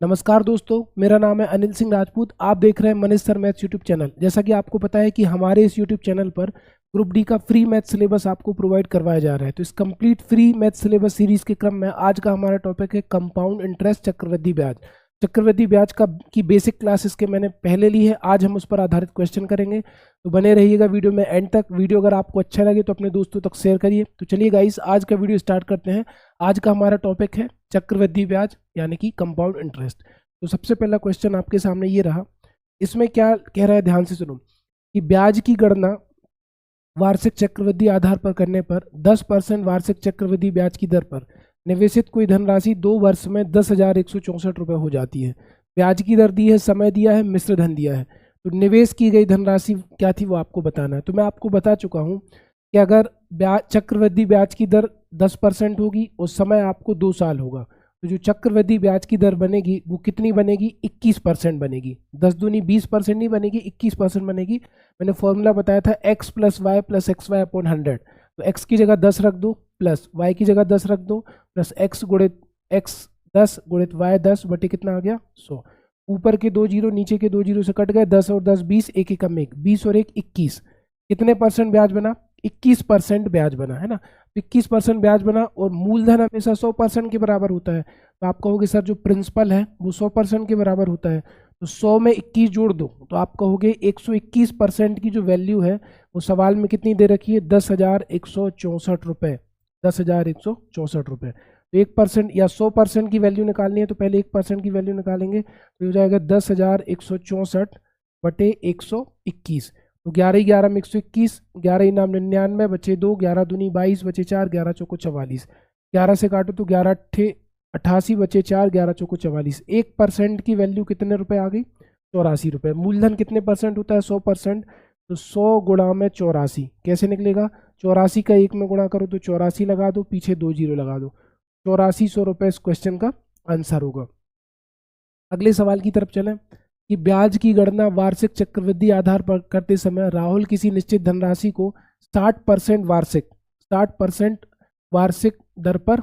नमस्कार दोस्तों, मेरा नाम है अनिल सिंह राजपूत। आप देख रहे हैं Manish sir maths YouTube channel. जैसा कि आपको पता है कि हमारे इस यूट्यूब चैनल पर ग्रुप डी का फ्री मैथ सिलेबस आपको प्रोवाइड करवाया जा रहा है। तो इस complete free math syllabus series के क्रम में आज का हमारा टॉपिक है कंपाउंड इंटरेस्ट, चक्रवृद्धि ब्याज। चक्रवृद्धि ब्याज का की बेसिक क्लास इसके मैंने पहले ली है, आज हम उस पर आधारित क्वेश्चन करेंगे। तो बने रहिएगा वीडियो में एंड तक। वीडियो अगर आपको अच्छा लगे तो अपने दोस्तों तक शेयर करिए। तो चलिए गाइस, आज का वीडियो स्टार्ट करते हैं। आज का हमारा टॉपिक है चक्रवृद्धि ब्याज यानी कि कंपाउंड इंटरेस्ट। तो सबसे पहला क्वेश्चन आपके सामने ये रहा। इसमें क्या कह रहा है, ध्यान से सुनो कि ब्याज की गणना वार्षिक चक्रवृद्धि आधार पर करने पर 10% वार्षिक चक्रवृद्धि ब्याज की दर पर निवेशित कोई धनराशि 2 वर्ष में 10,164 रुपये हो जाती है। ब्याज की दर दी है, समय दिया है, मिश्र धन दिया है। तो निवेश की गई धनराशि क्या थी वो आपको बताना है। तो मैं आपको बता चुका हूँ कि अगर ब्याज चक्रवृद्धि ब्याज की दर 10% होगी और समय आपको 2 साल होगा, तो जो चक्रवृद्धि ब्याज की दर बनेगी वो कितनी बनेगी? 21% बनेगी। 10 दूनी 20% नहीं बनेगी, 21% बनेगी। मैंने फॉर्मूला बताया था x plus Y plus X Y upon 100। तो x की जगह 10 रख दो, प्लस y की जगह 10 रख दो, प्लस x गुणित x 10 गुणित y 10 बटे कितना आ गया? 100। ऊपर के 2 जीरो नीचे के 2 जीरो से कट गए, 10 और 10 20, एक एकम एक, 20 और 1 21। कितने परसेंट ब्याज बना? 21% ब्याज बना, है ना। 21% ब्याज बना और मूलधन हमेशा 100% के बराबर होता है। तो आप कहोगे सर जो प्रिंसिपल है वो 100% के बराबर होता है, तो 100 में 21 जोड़ दो तो आप कहोगे 121% की जो वैल्यू है वो सवाल में कितनी दे रखी है? 10,164 रुपये। 10,164 रुपये। तो 1% या 100% की वैल्यू निकालनी है तो पहले 1% की वैल्यू निकालेंगे, तो हो जाएगा 10,164 बटे 121। तो 11 11 में 121, 11 नाम 99 बचे 2, 11 दूनी 22 बचे 4, 11 चौको 44। 11 से काटो तो 11 अट्ठे 88 बचे 4, 11 चौको 44। 1% की वैल्यू कितने रुपए आ गई? 84 रुपये। मूलधन कितने परसेंट होता है? 100%। तो 100 गुणा में 84 कैसे निकलेगा? 84 का 1 में गुणा करो तो 84 लगा दो, पीछे 2 जीरो लगा दो। 8400 रुपये इस क्वेश्चन का आंसर होगा। अगले सवाल की तरफ चलें कि ब्याज की गणना वार्षिक चक्रवृद्धि आधार पर करते समय राहुल किसी निश्चित धनराशि को 60% वार्षिक दर पर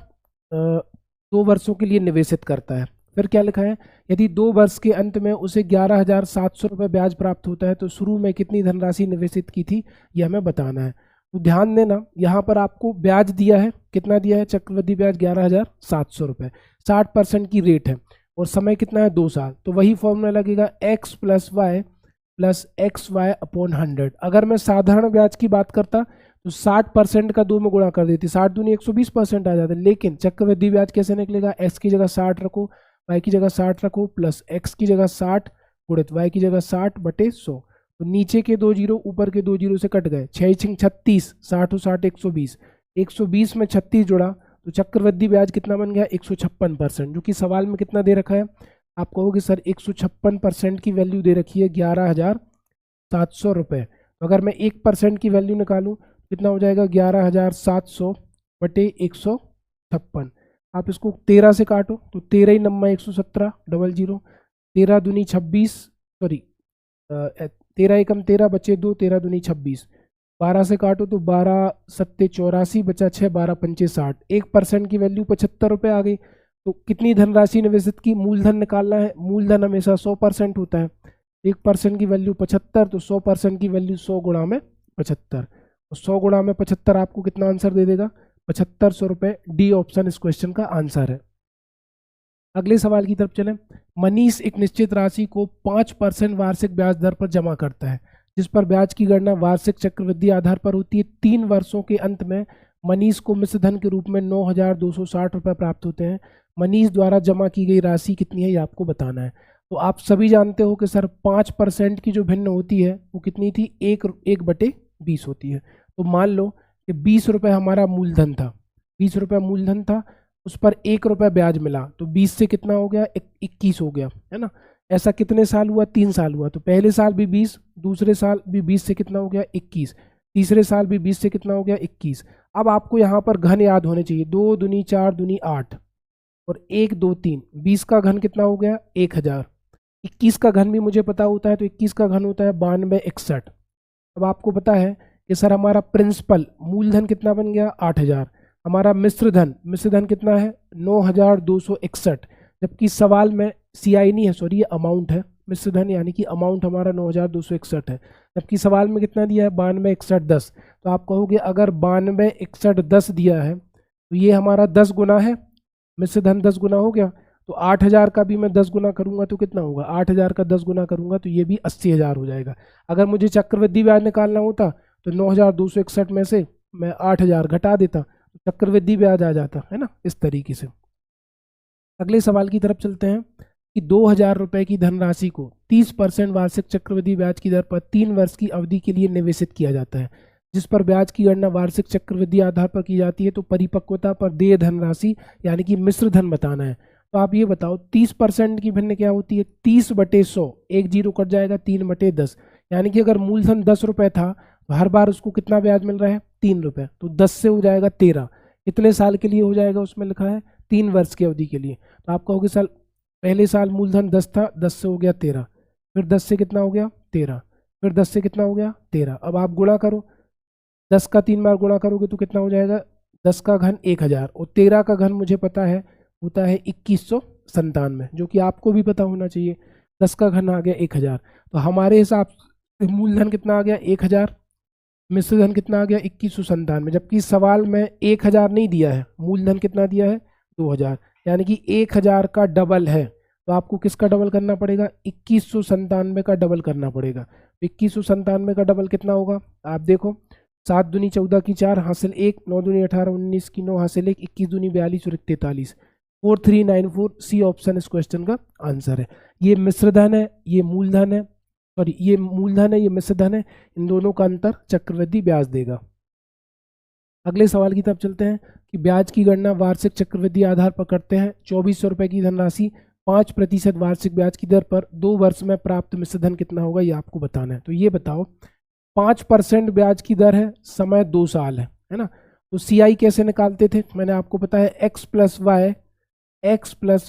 2 वर्षों के लिए निवेशित करता है। फिर क्या लिखा है? यदि 2 वर्ष के अंत में उसे 11,700 रुपये ब्याज प्राप्त होता है तो शुरू में कितनी धनराशि निवेशित की थी यह हमें बताना है। तो ध्यान देना, यहाँ पर आपको ब्याज दिया है, कितना दिया है? चक्रवृद्धि ब्याज 11,700 रुपये। 60% की रेट है और समय कितना है? 2 साल। तो वही फॉर्मूला लगेगा x plus X Y upon 100। अगर मैं साधारण ब्याज की बात करता तो 60% का 2 में गुणा कर देती, 60 दूनी 120% आ जाता। लेकिन चक्रवृद्धि ब्याज कैसे निकलेगा? x की जगह 60 रखो, y की जगह 60 रखो, प्लस x की जगह 60 गुणित y की जगह 60 बटे 100। तो नीचे के 2 जीरो ऊपर के 2 जीरो से कट गए, 6 6 36, 60 60 120। 120 में 36 जुड़ा तो चक्रवृद्धि ब्याज कितना बन गया? 156%, जो कि सवाल में कितना दे रखा है? आप कहोगे सर 156% की वैल्यू दे रखी है 11,700 रुपये। तो अगर मैं 1% की वैल्यू निकालूं कितना हो जाएगा? 11,700 बटे 156। आप इसको 13 से काटो तो 13 ही नम्मा 117 डबल जीरो, 13 दूनी 26, सॉरी 13 एकम 13 बचे 2, 13 दूनी 26। 12 से काटो तो 12 सत्ते 84 बचा 6, 12 पंचे 60। 1% की वैल्यू 75 रुपये आ गई। तो कितनी धनराशि निवेशित की? मूलधन निकालना है। मूलधन हमेशा 100% होता है। 1% की वैल्यू 75, तो 100% की वैल्यू 100 गुणा में 75। तो 100 गुणा में 75 आपको कितना आंसर दे देगा? 7500 रुपये। डी ऑप्शन इस क्वेश्चन का आंसर है। अगले सवाल की तरफ चलें। मनीष एक निश्चित राशि को 5% वार्षिक ब्याज दर पर जमा करता है, जिस पर ब्याज की गणना वार्षिक चक्रवृद्धि आधार पर होती है। 3 वर्षों के अंत में मनीष को मिश्र धन के रूप में 9,260 रुपये प्राप्त होते हैं। मनीष द्वारा जमा की गई राशि कितनी है ये आपको बताना है। तो आप सभी जानते हो कि सर 5% की जो भिन्न होती है वो कितनी थी? 1/20 होती है। तो मान लो कि 20 रुपये हमारा मूलधन था, 20 रुपये मूलधन था, उस पर 1 रुपये ब्याज मिला, तो 20 से कितना हो गया? 21 हो गया, है ना। ऐसा कितने साल हुआ? 3 साल हुआ। तो पहले साल भी 20, दूसरे साल भी 20 से कितना हो गया? 21। तीसरे साल भी 20 से कितना हो गया? 21। अब आपको यहाँ पर घन याद होने चाहिए। 2 दूनी 4 दूनी 8 और 1 2 3। 20 का घन कितना हो गया? 1000। 21 का घन भी मुझे पता होता है, तो 21 का घन होता है 92 61। अब आपको पता है कि सर हमारा प्रिंसिपल मूलधन कितना बन गया? 8000। हमारा मिश्रधन कितना है? 9261। जबकि सवाल में CI नहीं है, सॉरी, ये अमाउंट है, मिश्र धन यानी कि अमाउंट हमारा 9261 है, जबकि सवाल में कितना दिया है 926110। तो आप कहोगे अगर 926110 दिया है तो ये हमारा 10 गुना है, मिश्र धन 10 गुना हो गया, तो 8000 का भी मैं 10 गुना करूंगा तो कितना होगा, 8000 का 10 गुना करूंगा तो ये भी 80,000 हो जाएगा। अगर मुझे चक्रवृद्धि ब्याज निकालना होता तो 9261 में से मैं 8000 घटा देता तो चक्रवृद्धि ब्याज आ जाता है ना, इस तरीके से। अगले सवाल की तरफ चलते हैं कि 2000 रुपए की धनराशि को 30% वार्षिक चक्रवृद्धि ब्याज की दर पर 3 वर्ष की अवधि के लिए निवेशित किया जाता है, जिस पर ब्याज की गणना वार्षिक चक्रवृद्धि आधार पर की जाती है, तो परिपक्वता पर देय धनराशि यानी कि मिश्र धन बताना है। तो आप ये बताओ 30% की भिन्न क्या होती है, 30/100, एक जीरो कट जाएगा, 3/10, यानी कि अगर मूलधन 10 रुपए था तो हर बार उसको कितना ब्याज मिल रहा है, 3 रुपए, तो 10 से हो जाएगा 13, कितने साल के लिए हो जाएगा, उसमें लिखा है 3 वर्ष की अवधि के लिए। तो आप कहोगे सर पहले साल मूलधन 10 था, 10 से हो गया 13, फिर 10 से कितना हो गया 13, फिर 10 से कितना हो गया 13, अब आप गुणा करो, 10 का 3 बार गुणा करोगे तो कितना हो जाएगा, 10 का घन 1000, और 13 का घन मुझे पता है होता है 2197, जो कि आपको भी पता होना चाहिए। 10 का घन आ गया 1000, तो हमारे हिसाब से मूलधन कितना आ गया 1000, मिश्र धन कितना आ गया 2197, जबकि सवाल में 1000 नहीं दिया है, मूलधन कितना दिया है 2000, यानी कि 1000 का डबल है, तो आपको किसका डबल करना पड़ेगा, 2197 का डबल करना पड़ेगा। 2197 का डबल कितना होगा, आप देखो, 7 दूनी 14 की 4 हासिल 1, 9 दूनी 18 19 की 9 हासिल 1, 21 दूनी 42 और 43, 4394, सी ऑप्शन इस क्वेश्चन का आंसर है। ये मिश्र धन है, ये मूलधन है, सॉरी ये मूलधन है, ये मिश्र धन है, इन दोनों का अंतर चक्रवृद्धि ब्याज देगा। अगले सवाल की तरफ चलते हैं कि ब्याज की गणना वार्षिक चक्रवृद्धि आधार पर करते हैं। 2400 रुपए की धनराशि 5% वार्षिक ब्याज की दर पर 2 वर्ष में प्राप्त मिश्र धन कितना होगा, ये आपको बताना है। तो ये बताओ 5% ब्याज की दर है, समय 2 साल है ना, तो CI कैसे निकालते थे, मैंने आपको पता है x plus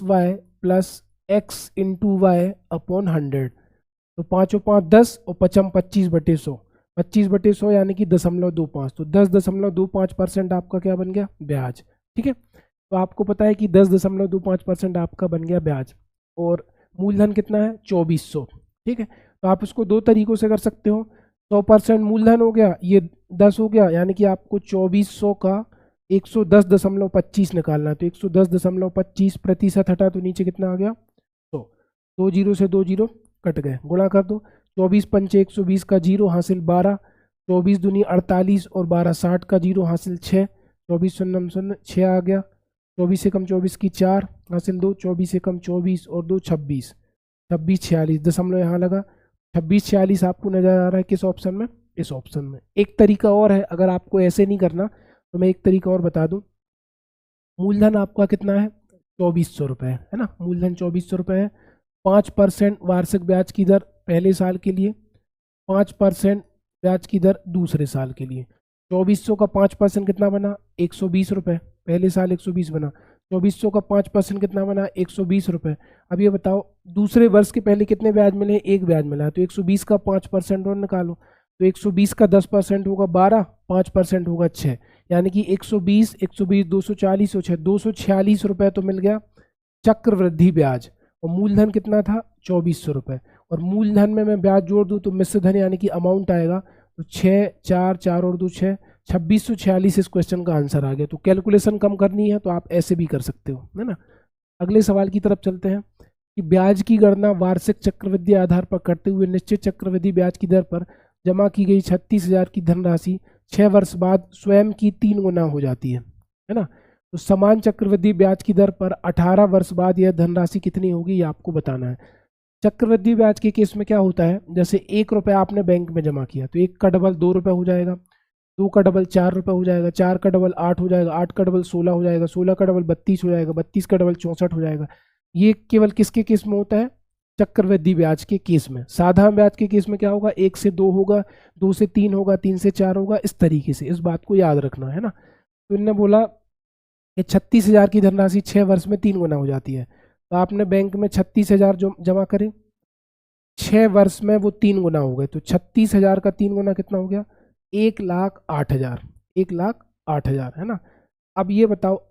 Y plus x into Y upon 100, तो 5 और 5 10 और 5 25/100, 25/100 यानी कि 0.25, तो 10.25% आपका क्या बन गया, ब्याज। ठीक है, तो आपको पता है कि 10.25% आपका बन गया ब्याज, और मूलधन कितना है 2400। ठीक है, तो आप इसको 2 तरीकों से कर सकते हो, 100% मूलधन हो गया, ये 10 हो गया, यानी कि आपको 2400 का 110.25 निकालना है, तो 110.25 प्रतिशत हटा तो नीचे कितना आ गया, तो 2 जीरो से 2 जीरो कट गए, गुणा कर दो, 24 पंचे 120 का जीरो हासिल 12, 24 दूनी 48 और 12 60 का जीरो हासिल 6, 24 शून्य शून्य 6 आ गया, 24 से कम 24 की 4 हासिल 2, 24 से कम 24 और 2 26, 26 46 दशमलव यहाँ लगा, 26 46 आपको नजर आ रहा है किस ऑप्शन में, इस ऑप्शन में। एक तरीका और है, अगर आपको ऐसे नहीं करना तो मैं एक तरीका और बता दूं, मूलधन आपका कितना है 2400 रुपये है ना, मूलधन 2400 रुपये है, 5% वार्षिक ब्याज की दर पहले साल के लिए, 5% ब्याज की दर दूसरे साल के लिए। 2400 का 5% कितना बना 120 रुपये, पहले साल 120 बना, 2400 का 5% कितना बना 120 रुपये। अब ये बताओ दूसरे वर्ष के पहले कितने ब्याज मिले, एक ब्याज मिला, तो 120 का 5% और निकालो, तो 120 का 10% होगा 12, 5% होगा 6, यानी कि 120 240 और 6 246 रुपये तो मिल गया चक्रवृद्धि ब्याज, और मूलधन कितना था 2400 रुपये, और मूलधन में मैं ब्याज जोड़ दूं तो मिश्र धन यानी कि अमाउंट आएगा, तो 6 4 4 और 2 6, 2646 इस क्वेश्चन का आंसर आ गया। तो कैलकुलेशन कम करनी है तो आप ऐसे भी कर सकते हो, है ना। अगले सवाल की तरफ चलते हैं कि ब्याज की गणना वार्षिक चक्रवृद्धि आधार पर करते हुए निश्चित चक्रवृद्धि ब्याज की दर पर जमा की गई 36,000 की धनराशि 6 वर्ष बाद स्वयं की 3 गुना हो जाती है ना। तो समान चक्रवृद्धि ब्याज की दर पर 18 वर्ष बाद यह धनराशि कितनी होगी, ये आपको बताना है। चक्रवृद्धि ब्याज के केस में क्या होता है, जैसे 1 रुपये आपने बैंक में जमा किया तो 1 का डबल 2 रुपये हो जाएगा, 2 का डबल 4 रुपये हो जाएगा, 4 का डबल 8 हो जाएगा, 8 का डबल 16 हो जाएगा, 16 का डबल 32 हो जाएगा, 32 का डबल 64 हो जाएगा। ये केवल किसके केस में होता है, चक्रवृद्धि ब्याज के केस में। साधारण ब्याज के केस में क्या होगा, 1 से 2 होगा, 2 से 3 होगा, 3 से 4 होगा, इस तरीके से, इस बात को याद रखना है ना। तो इन्होंने बोला कि 36,000 की धनराशि 6 वर्ष में 3 गुना हो जाती है, तो आपने बैंक में 36,000 जो जमा करें, 6 वर्ष में वो 3 गुना हो गए, तो 36,000 का 3 गुना कितना हो गया, 1,08,000, 1,08,000 है ना। अब ये बताओ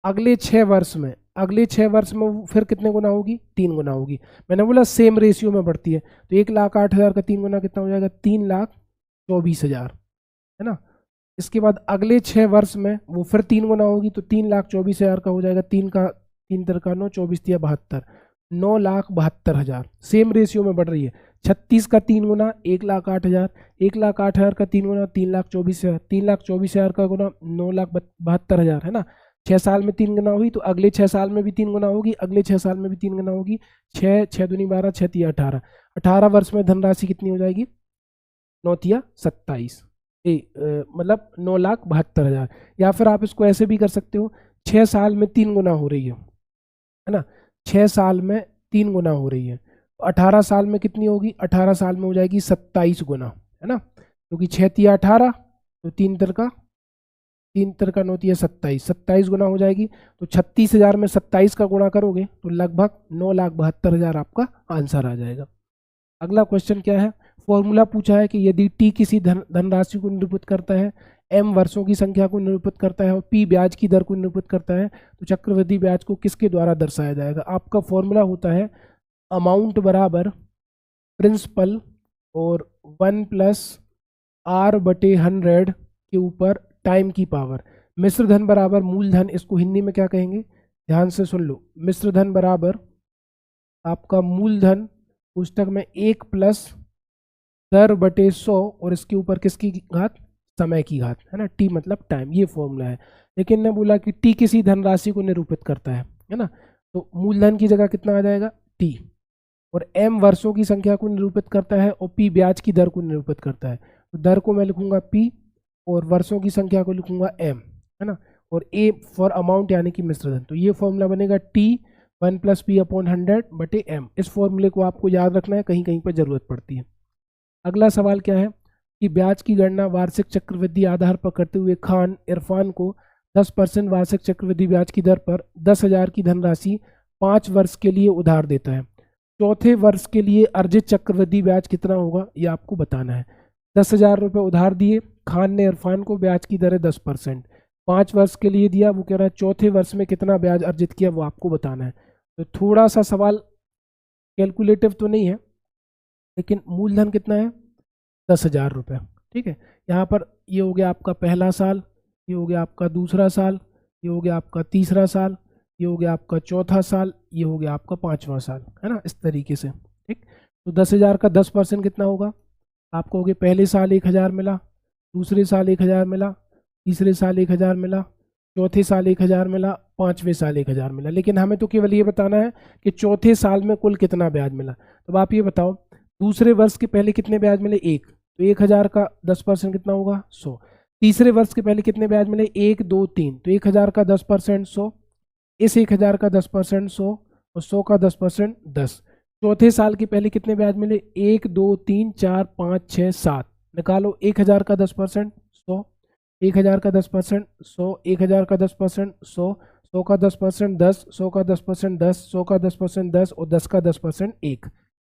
अगले 6 वर्ष में अगले 6 वर्ष में वो फिर कितने गुना होगी, 3 गुना होगी। मैंने बोला सेम रेशियो में बढ़ती है, तो 1,08,000 का 3 गुना कितना हो जाएगा, 3,24,000, है ना। इसके बाद अगले 6 वर्ष में वो फिर 3 गुना होगी, तो 3,24,000 का हो जाएगा, 3 का 9, 24 तिया 72, 9,72,000। सेम रेशियो में बढ़ रही है। 36 का 3 गुना 1,08,000, 1,08,000 का 3 गुना 3,24,000, 3,24,000 का गुना 9,72,000, है ना। 6 साल में 3 गुना हुई, तो अगले 6 साल में भी 3 गुना होगी, अगले 6 साल में भी 3 गुना होगी। 6 दूनी 12, 6 तिया 18, 18 वर्ष में धनराशि कितनी हो जाएगी, 9 तिया 27, मतलब 9,72,000। या फिर आप इसको ऐसे भी कर सकते हो, 6 साल में 3 गुना हो रही है ना, 6 साल में 3 गुना हो रही है, तो 18 साल में कितनी होगी, 18 साल में हो जाएगी 27 गुना, है ना, क्योंकि 6 तिया 18, तो 3 तर का 9 तिया 27, 27 गुना हो जाएगी। तो 36,000 में 27 का गुणा करोगे तो लगभग 9,72,000 आपका आंसर आ जाएगा। अगला क्वेश्चन क्या है, फॉर्मूला पूछा है कि यदि टी किसी धनराशि को निरूपित करता है, एम वर्षों की संख्या को निरूपित करता है और पी ब्याज की दर को निरूपित करता है, तो चक्रवृद्धि ब्याज को किसके द्वारा दर्शाया जाएगा। आपका फॉर्मूला होता है अमाउंट बराबर प्रिंसिपल और 1+R/100 के ऊपर टाइम की पावर। मिश्र धन बराबर मूलधन, इसको हिंदी में क्या कहेंगे, ध्यान से सुन लो। मिश्र धन बराबर आपका मूलधन पुस्तक में 1+10/100 और इसके ऊपर किसकी घात, समय की घात, है ना। टी मतलब टाइम, ये फॉर्मूला है। लेकिन ने बोला कि टी किसी धनराशि को निरूपित करता है ना, तो मूलधन की जगह कितना आ जाएगा, टी, और एम वर्षों की संख्या को निरूपित करता है और पी ब्याज की दर को निरूपित करता है। तो दर को मैं लिखूंगा पी और वर्षों की संख्या को लिखूंगा एम, है ना, और ए फॉर अमाउंट यानी कि मिश्रधन। तो ये फॉर्मूला बनेगा टी 1+P/100/m। इस फॉर्मूले को आपको याद रखना है, कहीं कहीं पर जरूरत पड़ती है। अगला सवाल क्या है कि ब्याज की गणना वार्षिक चक्रवृद्धि आधार पर करते हुए खान इरफान को 10% वार्षिक चक्रवृद्धि ब्याज की दर पर 10,000 की धनराशि 5 वर्ष के लिए उधार देता है। चौथे वर्ष के लिए अर्जित चक्रवृद्धि ब्याज कितना होगा, ये आपको बताना है। 10,000 रुपये उधार दिए खान ने इरफान को, ब्याज की दर है 10%, 5 वर्ष के लिए दिया, वो कह रहा है चौथे वर्ष में कितना ब्याज अर्जित किया, वो आपको बताना है। तो थोड़ा सा सवाल कैलकुलेटिव तो नहीं है, लेकिन मूलधन कितना है, 10,000 रुपये, ठीक है। यहाँ पर ये हो गया आपका पहला साल, ये हो गया आपका दूसरा साल, ये हो गया आपका तीसरा साल, ये हो गया आपका चौथा साल, ये हो गया आपका 5वां साल, है ना, इस तरीके से, ठीक। तो 10,000 का 10% कितना होगा, आपको हो गया पहले साल 1,000 मिला, दूसरे साल 1,000 मिला, तीसरे साल 1,000 मिला, चौथे साल 1,000 मिला, 5वें साल 1,000 मिला। लेकिन हमें तो केवल ये बताना है कि चौथे साल में कुल कितना ब्याज मिला। तो आप ये बताओ दूसरे वर्ष के पहले कितने ब्याज मिले, 1, तो 1,000 का 10% कितना होगा, 100। तीसरे वर्ष के पहले कितने ब्याज मिले, 1, 2, 3, तो 1,000 का 10% 100, इस 1,000 का 10% 100 और 100 का 10% 10। चौथे साल के पहले कितने ब्याज मिले, 1, 2, 3, 4, 5, 6, 7, निकालो। 1,000 का 10% 100, 1,000 का 10% 100, 1,000 का 10% 100, 100 का 10% 10, 100 का 10% 10, 100 का 10% 10 और 10 का 10% 1।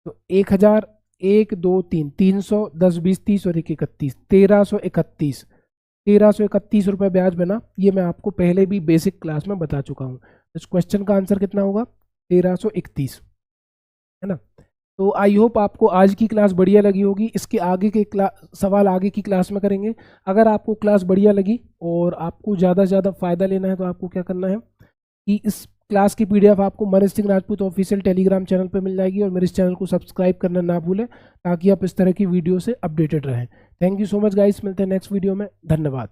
तो 1,000, 1, 2, 3, 300, 10, 20, 30 और 1, 31, 1,331 रुपये ब्याज बना। ये मैं आपको पहले भी बेसिक क्लास में बता चुका हूँ। इस क्वेश्चन का आंसर कितना होगा, 1,331, है ना। तो आई होप आपको आज की क्लास बढ़िया लगी होगी। इसके आगे के सवाल आगे की क्लास में करेंगे। अगर आपको क्लास बढ़िया लगी और आपको ज़्यादा से ज़्यादा फ़ायदा लेना है तो आपको क्या करना है कि इस क्लास की PDF आपको Manish Singh Rajput official Telegram channel पर मिल जाएगी, और मेरे इस चैनल को सब्सक्राइब करना ना भूलें ताकि आप इस तरह की वीडियो से अपडेटेड रहें। Thank you so much guys, मिलते हैं नेक्स्ट वीडियो में, धन्यवाद।